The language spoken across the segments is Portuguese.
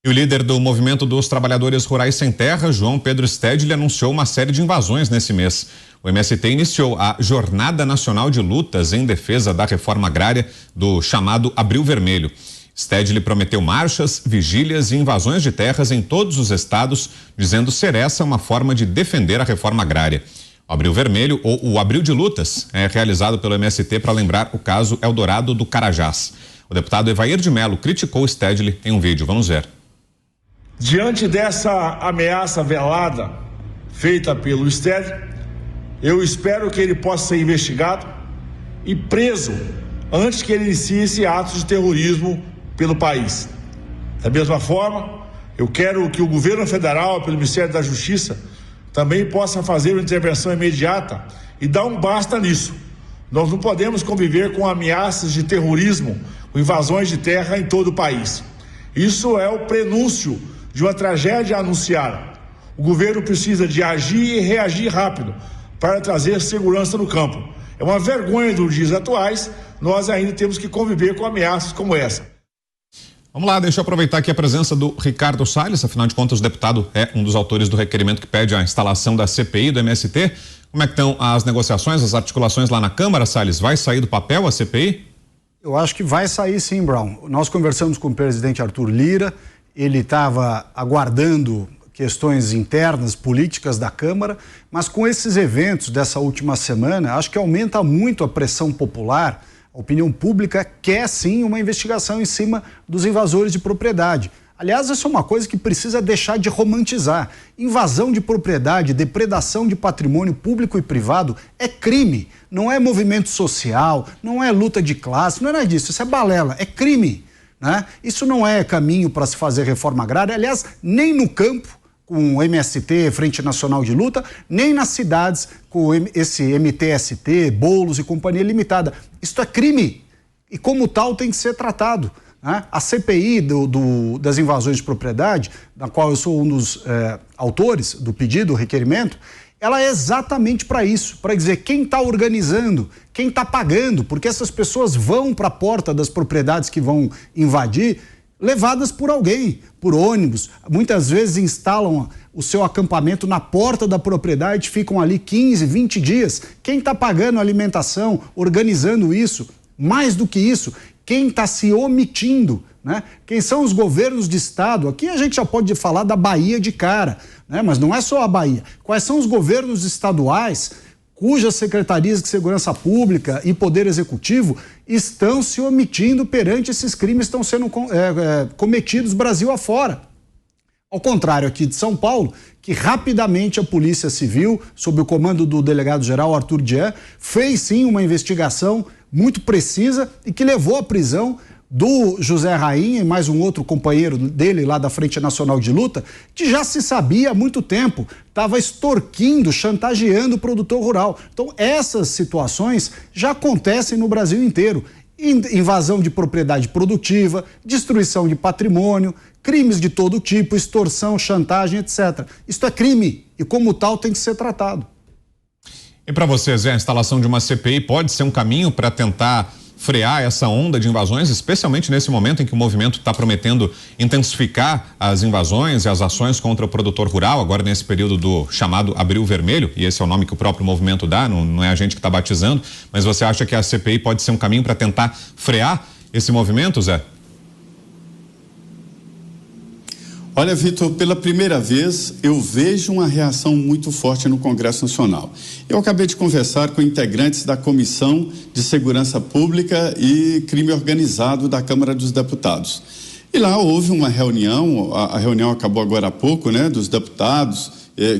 E o líder do Movimento dos Trabalhadores Rurais Sem Terra, João Pedro Stedley, anunciou uma série de invasões nesse mês. O MST iniciou a Jornada Nacional de Lutas em defesa da reforma agrária do chamado Abril Vermelho. Stedley prometeu marchas, vigílias e invasões de terras em todos os estados, dizendo ser essa uma forma de defender a reforma agrária. O Abril Vermelho, ou o Abril de Lutas, é realizado pelo MST para lembrar o caso Eldorado do Carajás. O deputado Evair de Mello criticou Stedley em um vídeo. Vamos ver. Diante dessa ameaça velada feita pelo Stedley, eu espero que ele possa ser investigado e preso antes que ele inicie esse ato de terrorismo pelo país. Da mesma forma, eu quero que o governo federal, pelo Ministério da Justiça, também possa fazer uma intervenção imediata e dar um basta nisso. Nós não podemos conviver com ameaças de terrorismo, com invasões de terra em todo o país. Isso é o prenúncio de uma tragédia anunciada. O governo precisa de agir e reagir rápido para trazer segurança no campo. É uma vergonha dos dias atuais, nós ainda temos que conviver com ameaças como essa. Vamos lá, deixa eu aproveitar aqui a presença do Ricardo Salles, afinal de contas o deputado é um dos autores do requerimento que pede a instalação da CPI do MST. Como é que estão as negociações, as articulações lá na Câmara, Salles? Vai sair do papel a CPI? Eu acho que vai sair sim, Brown. Nós conversamos com o presidente Arthur Lira, ele estava aguardando questões internas, políticas da Câmara, mas com esses eventos dessa última semana, acho que aumenta muito a pressão popular. A opinião pública quer sim uma investigação em cima dos invasores de propriedade. Aliás, essa é uma coisa que precisa deixar de romantizar. Invasão de propriedade, depredação de patrimônio público e privado é crime. Não é movimento social, não é luta de classe, não é nada disso. Isso é balela, é crime, né? Isso não é caminho para se fazer reforma agrária. Aliás, nem no campo, com o MST, Frente Nacional de Luta, nem nas cidades com esse MTST, Boulos e Companhia Limitada. Isto é crime e como tal tem que ser tratado, né? A CPI das invasões de propriedade, da qual eu sou um dos autores do pedido, do requerimento, ela é exatamente para isso, para dizer quem está organizando, quem está pagando, porque essas pessoas vão para a porta das propriedades que vão invadir, levadas por alguém, por ônibus, muitas vezes instalam o seu acampamento na porta da propriedade, ficam ali 15, 20 dias. Quem está pagando a alimentação, organizando isso? Mais do que isso, quem está se omitindo, né? Quem são os governos de estado? Aqui a gente já pode falar da Bahia de cara, né? Mas não é só a Bahia. Quais são os governos estaduais cujas secretarias de segurança pública e poder executivo estão se omitindo perante esses crimes que estão sendo cometidos Brasil afora? Ao contrário aqui de São Paulo, que rapidamente a Polícia Civil, sob o comando do delegado-geral Arthur Dian, fez sim uma investigação muito precisa e que levou à prisão do José Rainha e mais um outro companheiro dele lá da Frente Nacional de Luta, que já se sabia há muito tempo, estava extorquindo, chantageando o produtor rural. Então essas situações já acontecem no Brasil inteiro. Invasão de propriedade produtiva, destruição de patrimônio, crimes de todo tipo, extorsão, chantagem, etc. Isto é crime e como tal tem que ser tratado. E para você, Zé, a instalação de uma CPI pode ser um caminho para tentar frear essa onda de invasões, especialmente nesse momento em que o movimento está prometendo intensificar as invasões e as ações contra o produtor rural, agora nesse período do chamado Abril Vermelho, e esse é o nome que o próprio movimento dá, não é a gente que está batizando, mas você acha que a CPI pode ser um caminho para tentar frear esse movimento, Zé? Olha, Vitor, pela primeira vez eu vejo uma reação muito forte no Congresso Nacional. Eu acabei de conversar com integrantes da Comissão de Segurança Pública e Crime Organizado da Câmara dos Deputados. E lá houve uma reunião, a reunião acabou agora há pouco, né, dos deputados,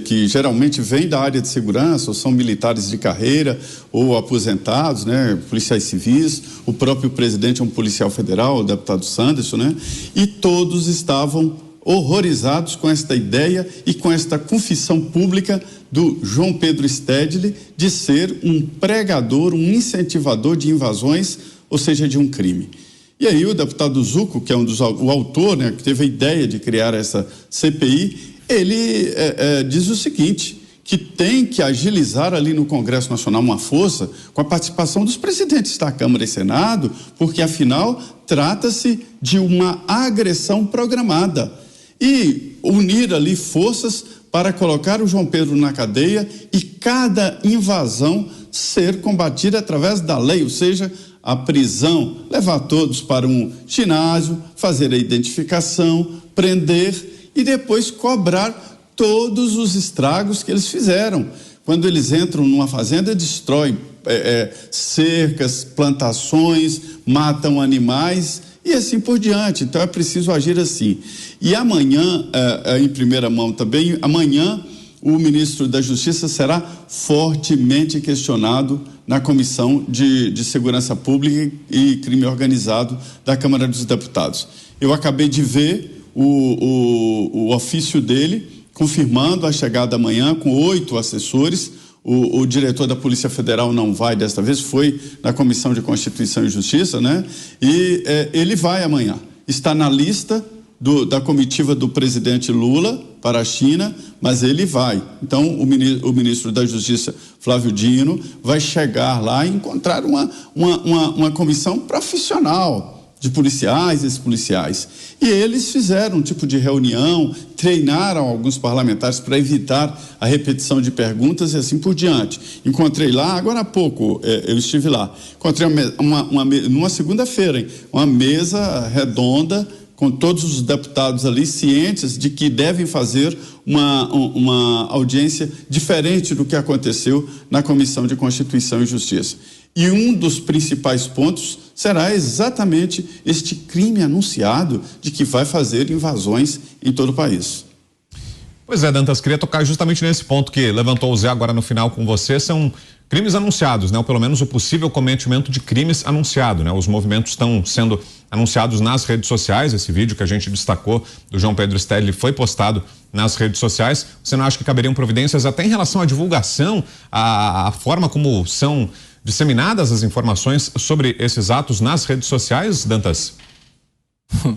que geralmente vêm da área de segurança, ou são militares de carreira, ou aposentados, né, policiais civis, o próprio presidente é um policial federal, o deputado Sanderson, né, e todos estavam horrorizados com esta ideia e com esta confissão pública do João Pedro Stedley de ser um pregador, um incentivador de invasões, ou seja, de um crime. E aí o deputado Zucco, que é o autor, né, que teve a ideia de criar essa CPI, ele diz o seguinte, que tem que agilizar ali no Congresso Nacional uma força com a participação dos presidentes da Câmara e Senado, porque afinal trata-se de uma agressão programada. e unir ali forças para colocar o João Pedro na cadeia e cada invasão ser combatida através da lei, ou seja, a prisão, levar todos para um ginásio, fazer a identificação, prender e depois cobrar todos os estragos que eles fizeram. Quando eles entram numa fazenda, destroem cercas, plantações, matam animais e assim por diante. Então é preciso agir assim. E amanhã, em primeira mão também, amanhã o ministro da Justiça será fortemente questionado na Comissão de Segurança Pública e Crime Organizado da Câmara dos Deputados. Eu acabei de ver o ofício dele confirmando a chegada amanhã com 8 assessores. O diretor da Polícia Federal não vai desta vez, foi na Comissão de Constituição e Justiça, né? E ele vai amanhã. Está na lista da comitiva do presidente Lula para a China, mas ele vai. Então, o ministro da Justiça, Flávio Dino, vai chegar lá e encontrar uma comissão profissional de policiais e ex-policiais. E eles fizeram um tipo de reunião, treinaram alguns parlamentares para evitar a repetição de perguntas e assim por diante. Encontrei lá, agora há pouco eu estive lá, encontrei numa segunda-feira, uma mesa redonda com todos os deputados ali cientes de que devem fazer uma audiência diferente do que aconteceu na Comissão de Constituição e Justiça. E um dos principais pontos será exatamente este crime anunciado de que vai fazer invasões em todo o país. Pois é, Dantas, queria tocar justamente nesse ponto que levantou o Zé agora no final com você, são crimes anunciados, né? Ou pelo menos o possível cometimento de crimes anunciado, né? Os movimentos estão sendo anunciados nas redes sociais, esse vídeo que a gente destacou do João Pedro Stedley foi postado nas redes sociais. Você não acha que caberiam providências até em relação à divulgação, a forma como são disseminadas as informações sobre esses atos nas redes sociais, Dantas?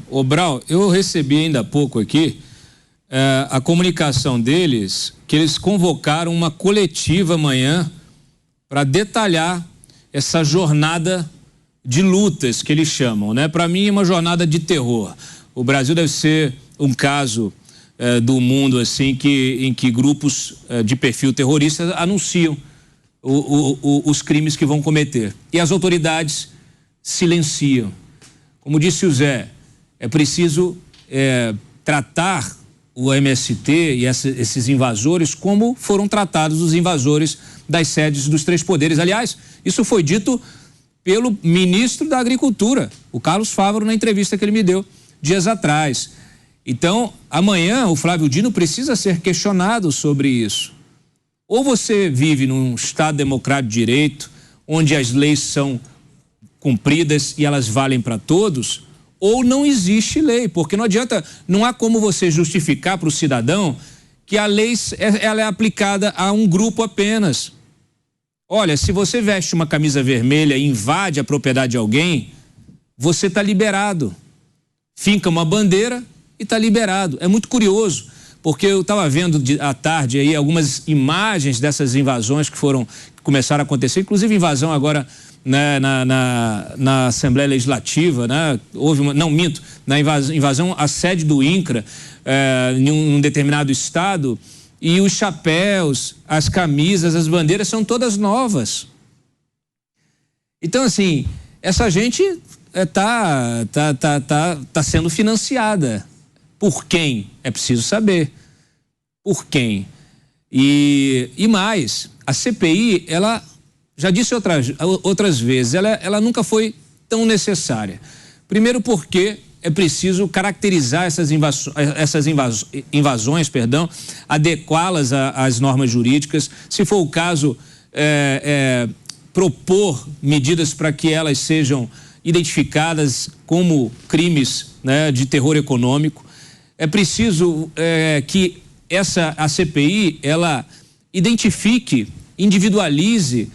Ô Brau, eu recebi ainda há pouco aqui a comunicação deles, que eles convocaram uma coletiva amanhã para detalhar essa jornada de lutas que eles chamam, né? Para mim é uma jornada de terror. O Brasil deve ser um caso do mundo assim em que grupos de perfil terrorista anunciam os crimes que vão cometer. E as autoridades silenciam. Como disse o Zé, é preciso tratar o MST e esses invasores como foram tratados os invasores das sedes dos 3 poderes. Aliás, isso foi dito pelo ministro da Agricultura, o Carlos Fávaro, na entrevista que ele me deu dias atrás. Então, amanhã o Flávio Dino precisa ser questionado sobre isso. Ou você vive num Estado democrático de direito, onde as leis são cumpridas e elas valem para todos, ou não existe lei, porque não adianta, não há como você justificar para o cidadão que a lei ela é aplicada a um grupo apenas. Olha, se você veste uma camisa vermelha e invade a propriedade de alguém, você está liberado. Finca uma bandeira e está liberado. É muito curioso, porque eu estava vendo à tarde aí algumas imagens dessas invasões que começaram a acontecer, inclusive invasão agora, né, na Assembleia Legislativa, né? Houve na invasão à sede do INCRA, em um determinado estado, e os chapéus, as camisas, as bandeiras são todas novas. Então, assim, essa gente tá sendo financiada. Por quem? É preciso saber. Por quem? E mais, a CPI, ela, já disse outras vezes, ela nunca foi tão necessária. Primeiro porque é preciso caracterizar essas invasões, adequá-las às normas jurídicas. Se for o caso, propor medidas para que elas sejam identificadas como crimes, né, de terror econômico. É preciso que a CPI, ela identifique, individualize,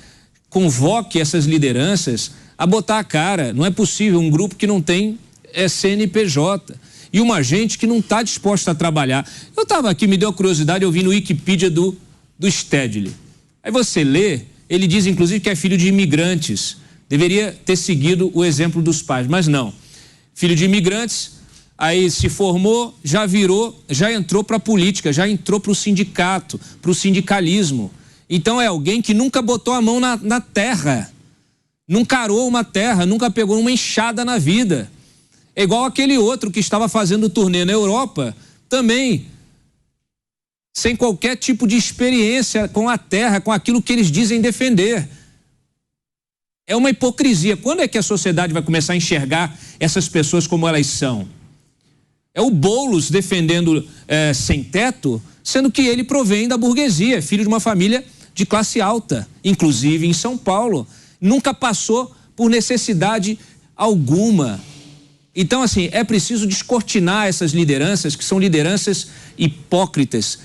convoque essas lideranças a botar a cara. Não é possível um grupo que não tem CNPJ e uma gente que não está disposta a trabalhar. Eu estava aqui, me deu a curiosidade, eu vi no Wikipedia do Stedley. Aí você lê, ele diz inclusive que é filho de imigrantes. Deveria ter seguido o exemplo dos pais, mas não. Filho de imigrantes, aí se formou, já entrou para a política, já entrou para o sindicato, para o sindicalismo. Então é alguém que nunca botou a mão na terra, nunca arou uma terra, nunca pegou uma enxada na vida. É igual aquele outro que estava fazendo turnê na Europa, também sem qualquer tipo de experiência com a terra, com aquilo que eles dizem defender. É uma hipocrisia. Quando é que a sociedade vai começar a enxergar essas pessoas como elas são? É o Boulos defendendo sem teto, sendo que ele provém da burguesia, é filho de uma família de classe alta, inclusive em São Paulo. Nunca passou por necessidade alguma. Então, assim, é preciso descortinar essas lideranças, que são lideranças hipócritas.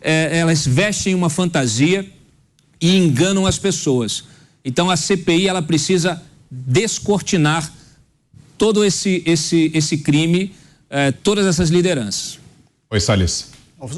Elas vestem uma fantasia e enganam as pessoas. Então, a CPI, ela precisa descortinar todo esse crime, todas essas lideranças. Oi, Salles.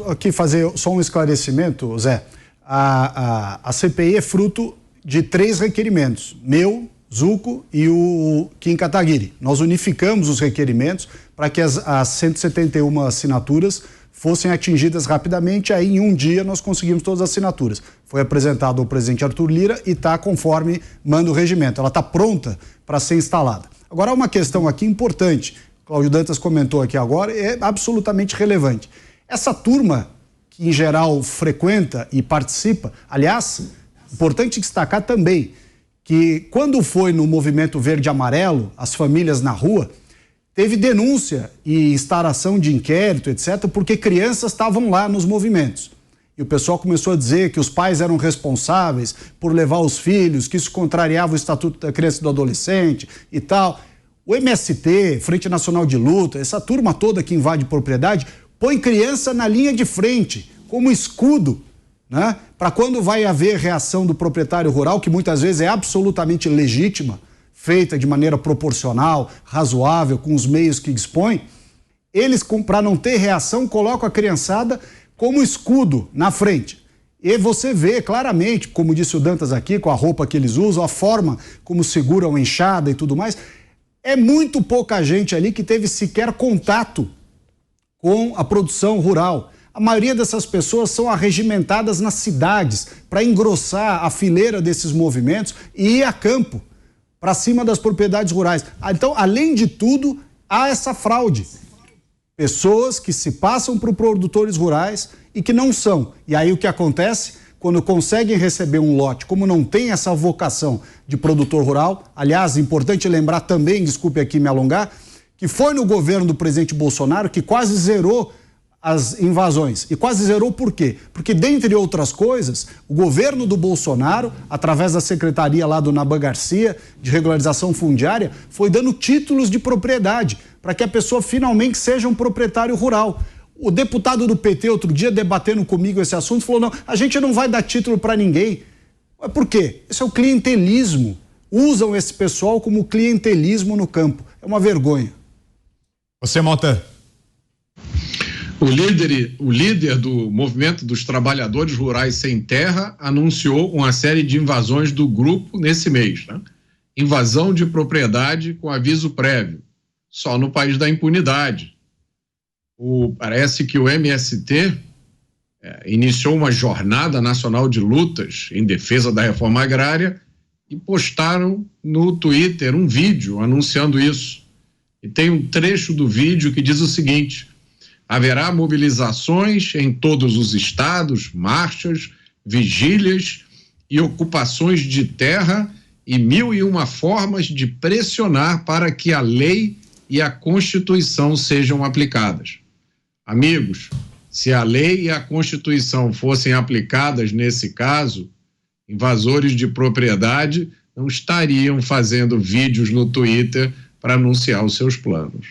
Aqui fazer só um esclarecimento, Zé. A CPI é fruto de 3 requerimentos, meu, Zucco e o Kim Kataguiri. Nós unificamos os requerimentos para que as 171 assinaturas fossem atingidas rapidamente, aí em um dia nós conseguimos todas as assinaturas. Foi apresentado ao presidente Arthur Lira e está conforme manda o regimento. Ela está pronta para ser instalada. Agora, há uma questão aqui importante, Cláudio Dantas comentou aqui agora, é absolutamente relevante. Essa turma, que em geral frequenta e participa, aliás, importante destacar também que quando foi no movimento verde e amarelo, as famílias na rua, teve denúncia e instauração de inquérito, etc., porque crianças estavam lá nos movimentos. E o pessoal começou a dizer que os pais eram responsáveis por levar os filhos, que isso contrariava o Estatuto da Criança e do Adolescente e tal. O MST, Frente Nacional de Luta, essa turma toda que invade propriedade, põe criança na linha de frente, como escudo, né? Para quando vai haver reação do proprietário rural, que muitas vezes é absolutamente legítima, feita de maneira proporcional, razoável, com os meios que dispõem, eles, para não ter reação, colocam a criançada como escudo na frente. E você vê claramente, como disse o Dantas aqui, com a roupa que eles usam, a forma como seguram a enxada e tudo mais, é muito pouca gente ali que teve sequer contato com a produção rural. A maioria dessas pessoas são arregimentadas nas cidades para engrossar a fileira desses movimentos e ir a campo, para cima das propriedades rurais. Então, além de tudo, há essa fraude. Pessoas que se passam por produtores rurais e que não são. E aí o que acontece? Quando conseguem receber um lote, como não tem essa vocação de produtor rural, aliás, importante lembrar também, desculpe aqui me alongar, que foi no governo do presidente Bolsonaro que quase zerou as invasões. E quase zerou por quê? Porque, dentre outras coisas, o governo do Bolsonaro, através da secretaria lá do Naban Garcia, de regularização fundiária, foi dando títulos de propriedade para que a pessoa finalmente seja um proprietário rural. O deputado do PT, outro dia, debatendo comigo esse assunto, falou, não, a gente não vai dar título para ninguém. Por quê? Esse é o clientelismo. Usam esse pessoal como clientelismo no campo. É uma vergonha. Você, Mota. O líder do Movimento dos Trabalhadores Rurais Sem Terra anunciou uma série de invasões do grupo nesse mês, né? Invasão de propriedade com aviso prévio, só no país da impunidade. Parece que o MST iniciou uma jornada nacional de lutas em defesa da reforma agrária e postaram no Twitter um vídeo anunciando isso. E tem um trecho do vídeo que diz o seguinte: haverá mobilizações em todos os estados, marchas, vigílias e ocupações de terra e 1001 formas de pressionar para que a lei e a Constituição sejam aplicadas. Amigos, se a lei e a Constituição fossem aplicadas nesse caso, invasores de propriedade não estariam fazendo vídeos no Twitter para anunciar os seus planos.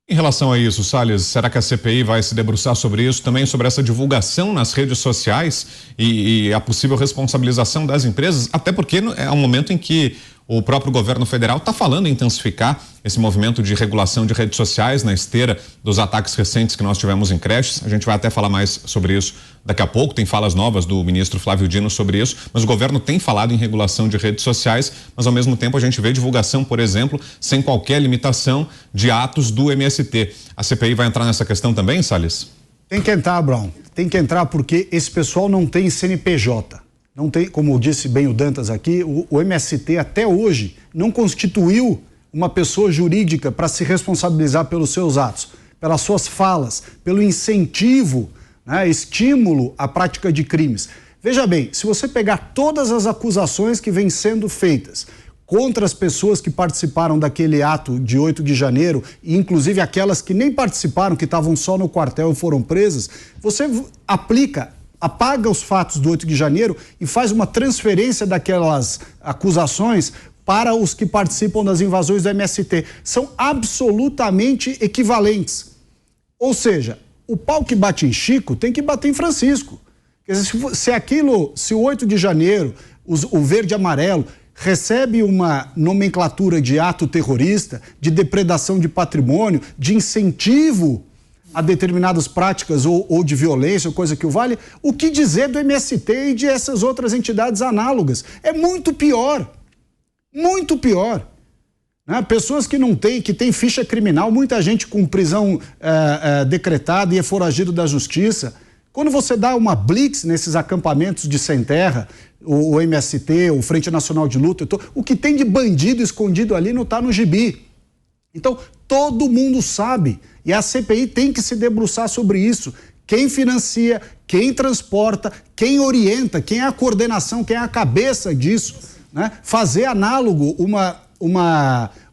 Em relação a isso, Salles, será que a CPI vai se debruçar sobre isso, também sobre essa divulgação nas redes sociais e a possível responsabilização das empresas? Até porque é um momento em que O próprio governo federal está falando em intensificar esse movimento de regulação de redes sociais na esteira dos ataques recentes que nós tivemos em creches. A gente vai até falar mais sobre isso daqui a pouco. Tem falas novas do ministro Flávio Dino sobre isso, mas o governo tem falado em regulação de redes sociais, mas ao mesmo tempo a gente vê divulgação, por exemplo, sem qualquer limitação de atos do MST. A CPI vai entrar nessa questão também, Salles? Tem que entrar, Brown. Tem que entrar porque esse pessoal não tem CNPJ. Não tem, como disse bem o Dantas aqui, o MST até hoje não constituiu uma pessoa jurídica para se responsabilizar pelos seus atos, pelas suas falas, pelo incentivo, né, estímulo à prática de crimes. Veja bem, se você pegar todas as acusações que vêm sendo feitas contra as pessoas que participaram daquele ato de 8 de janeiro, e inclusive aquelas que nem participaram, que estavam só no quartel e foram presas, você apaga os fatos do 8 de janeiro e faz uma transferência daquelas acusações para os que participam das invasões do MST. São absolutamente equivalentes. Ou seja, o pau que bate em Chico tem que bater em Francisco. Quer dizer, se o 8 de janeiro, o verde e amarelo, recebe uma nomenclatura de ato terrorista, de depredação de patrimônio, de incentivo a determinadas práticas ou de violência, ou coisa que o valha, o que dizer do MST e de essas outras entidades análogas? É muito pior. Muito pior. Né? Pessoas que não têm, que têm ficha criminal, muita gente com prisão decretada e é foragido da justiça. Quando você dá uma blitz nesses acampamentos de sem terra, o MST, o Frente Nacional de Luta, o que tem de bandido escondido ali não está no gibi. Então, todo mundo sabe, e a CPI tem que se debruçar sobre isso. Quem financia, quem transporta, quem orienta, quem é a coordenação, quem é a cabeça disso, né? Fazer análogo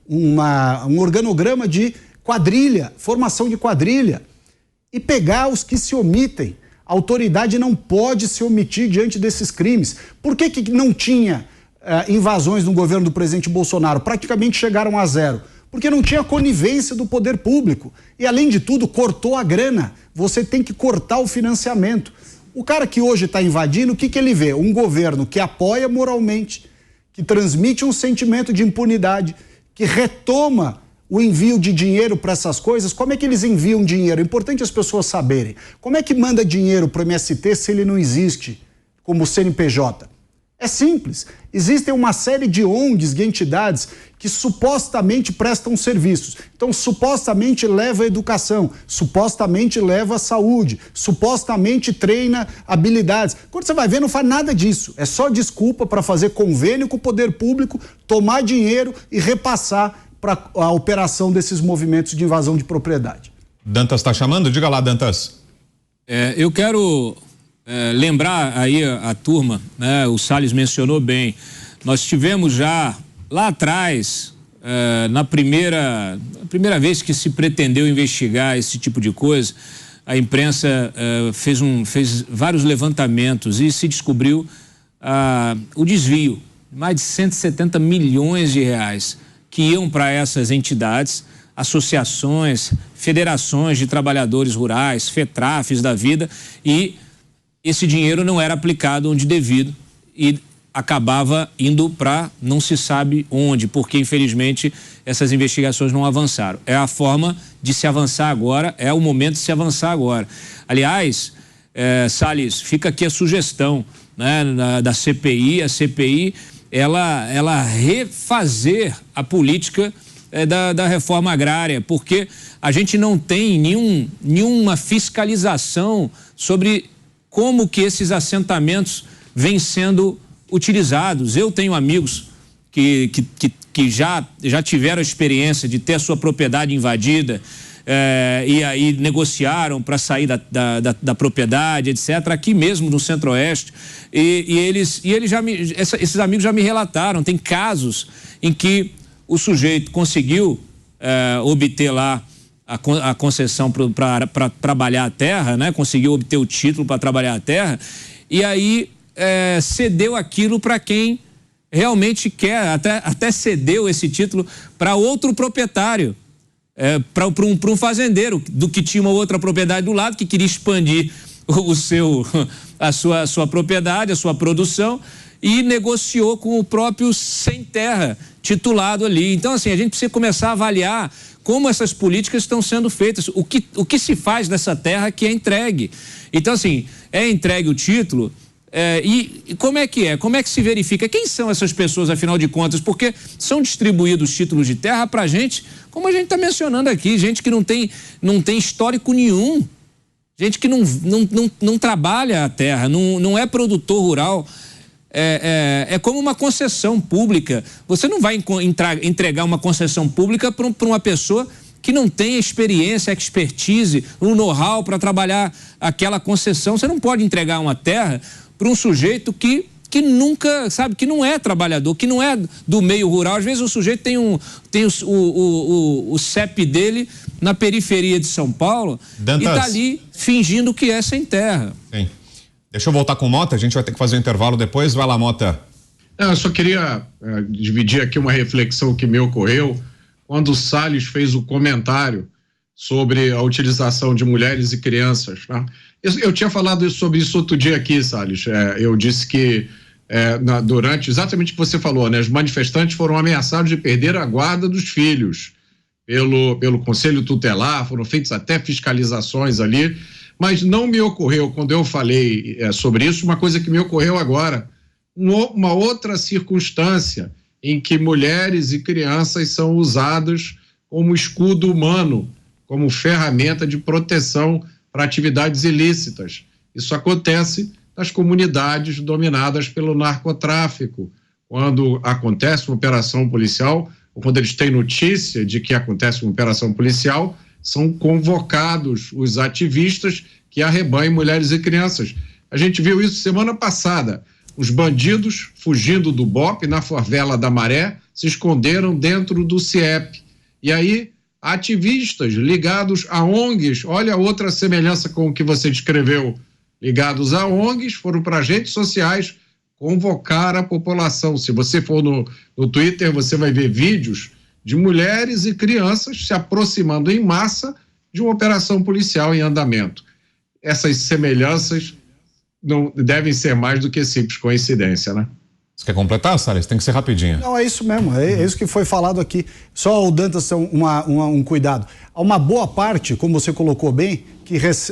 um organograma de quadrilha, formação de quadrilha, e pegar os que se omitem. A autoridade não pode se omitir diante desses crimes. Por que não tinha invasões no governo do presidente Bolsonaro? Praticamente chegaram a zero. Porque não tinha conivência do poder público. E, além de tudo, cortou a grana. Você tem que cortar o financiamento. O cara que hoje está invadindo, o que ele vê? Um governo que apoia moralmente, que transmite um sentimento de impunidade, que retoma o envio de dinheiro para essas coisas. Como é que eles enviam dinheiro? É importante as pessoas saberem. Como é que manda dinheiro para o MST se ele não existe como CNPJ? É simples. Existem uma série de ONGs, de entidades que supostamente prestam serviços. Então, supostamente leva a educação, supostamente leva a saúde, supostamente treina habilidades. Quando você vai ver, não faz nada disso. É só desculpa para fazer convênio com o poder público, tomar dinheiro e repassar para a operação desses movimentos de invasão de propriedade. Dantas está chamando? Diga lá, Dantas. Eu quero lembrar aí a turma, né? O Salles mencionou bem. Nós tivemos já lá atrás, na primeira vez que se pretendeu investigar esse tipo de coisa, a imprensa fez vários levantamentos e se descobriu o desvio de mais de 170 milhões de reais que iam para essas entidades, associações, federações de trabalhadores rurais, FETRAFs da vida, e esse dinheiro não era aplicado onde devido e acabava indo para não se sabe onde, porque infelizmente essas investigações não avançaram. É a forma de se avançar agora, é o momento de se avançar agora. Aliás, Salles, fica aqui a sugestão, né, da CPI, a CPI, ela refazer a política da reforma agrária, porque a gente não tem nenhuma fiscalização sobre como que esses assentamentos vêm sendo utilizados. Eu tenho amigos que já tiveram a experiência de ter a sua propriedade invadida e aí negociaram para sair da propriedade, etc., aqui mesmo no Centro-Oeste, esses amigos já me relataram, tem casos em que o sujeito conseguiu obter lá a concessão para trabalhar a terra, né? Conseguiu obter o título para trabalhar a terra e aí cedeu aquilo para quem realmente quer, até cedeu esse título para outro proprietário, para um fazendeiro do que tinha uma outra propriedade do lado que queria expandir a sua propriedade, a sua produção, e negociou com o próprio sem terra titulado ali. Então, assim, a gente precisa começar a avaliar como essas políticas estão sendo feitas, o que se faz dessa terra que é entregue. Então, assim, é entregue o título, e como é que é? Como é que se verifica? Quem são essas pessoas, afinal de contas? Porque são distribuídos títulos de terra para gente, como a gente está mencionando aqui, gente que não tem histórico nenhum, gente que não trabalha a terra, não é produtor rural. É como uma concessão pública. Você não vai entregar uma concessão pública para uma pessoa que não tem experiência, expertise, um know-how para trabalhar aquela concessão. Você não pode entregar uma terra para um sujeito que nunca, sabe, que não é trabalhador, que não é do meio rural. Às vezes o sujeito tem o CEP dele na periferia de São Paulo, Dantas, e está ali fingindo que é sem terra. Sim. Deixa eu voltar com o Mota, a gente vai ter que fazer um intervalo depois. Vai lá, Mota. Eu só queria dividir aqui uma reflexão que me ocorreu quando o Salles fez o comentário sobre a utilização de mulheres e crianças. Né? Eu tinha falado sobre isso outro dia aqui, Salles. Eu disse que durante exatamente o que você falou, né? Os manifestantes foram ameaçados de perder a guarda dos filhos pelo Conselho Tutelar, foram feitas até fiscalizações ali, mas não me ocorreu, quando eu falei sobre isso, uma coisa que me ocorreu agora, uma outra circunstância em que mulheres e crianças são usadas como escudo humano, como ferramenta de proteção para atividades ilícitas. Isso acontece nas comunidades dominadas pelo narcotráfico. Quando acontece uma operação policial, ou quando eles têm notícia de que acontece uma operação policial, são convocados os ativistas que arrebanham mulheres e crianças. A gente viu isso semana passada. Os bandidos, fugindo do BOPE, na favela da Maré, se esconderam dentro do CIEP. E aí, ativistas ligados a ONGs, olha outra semelhança com o que você descreveu, ligados a ONGs, foram para as redes sociais convocar a população. Se você for no Twitter, você vai ver vídeos de mulheres e crianças se aproximando em massa de uma operação policial em andamento. Essas semelhanças não devem ser mais do que simples coincidência, né? Você quer completar, Salles? Tem que ser rapidinho. Não, é isso mesmo, é isso que foi falado aqui. Só o Dantas, um cuidado. Há uma boa parte, como você colocou bem,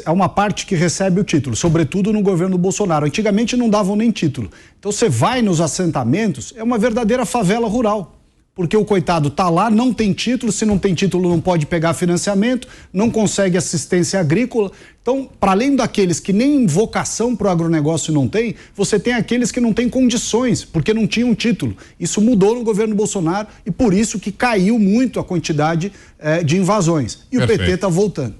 há uma parte que recebe o título, sobretudo no governo Bolsonaro. Antigamente não davam nem título. Então você vai nos assentamentos, é uma verdadeira favela rural. Porque o coitado está lá, não tem título, se não tem título não pode pegar financiamento, não consegue assistência agrícola. Então, para além daqueles que nem vocação para o agronegócio não tem, você tem aqueles que não têm condições, porque não tinham título. Isso mudou no governo Bolsonaro e por isso que caiu muito a quantidade de invasões. E Perfeito. O PT está voltando.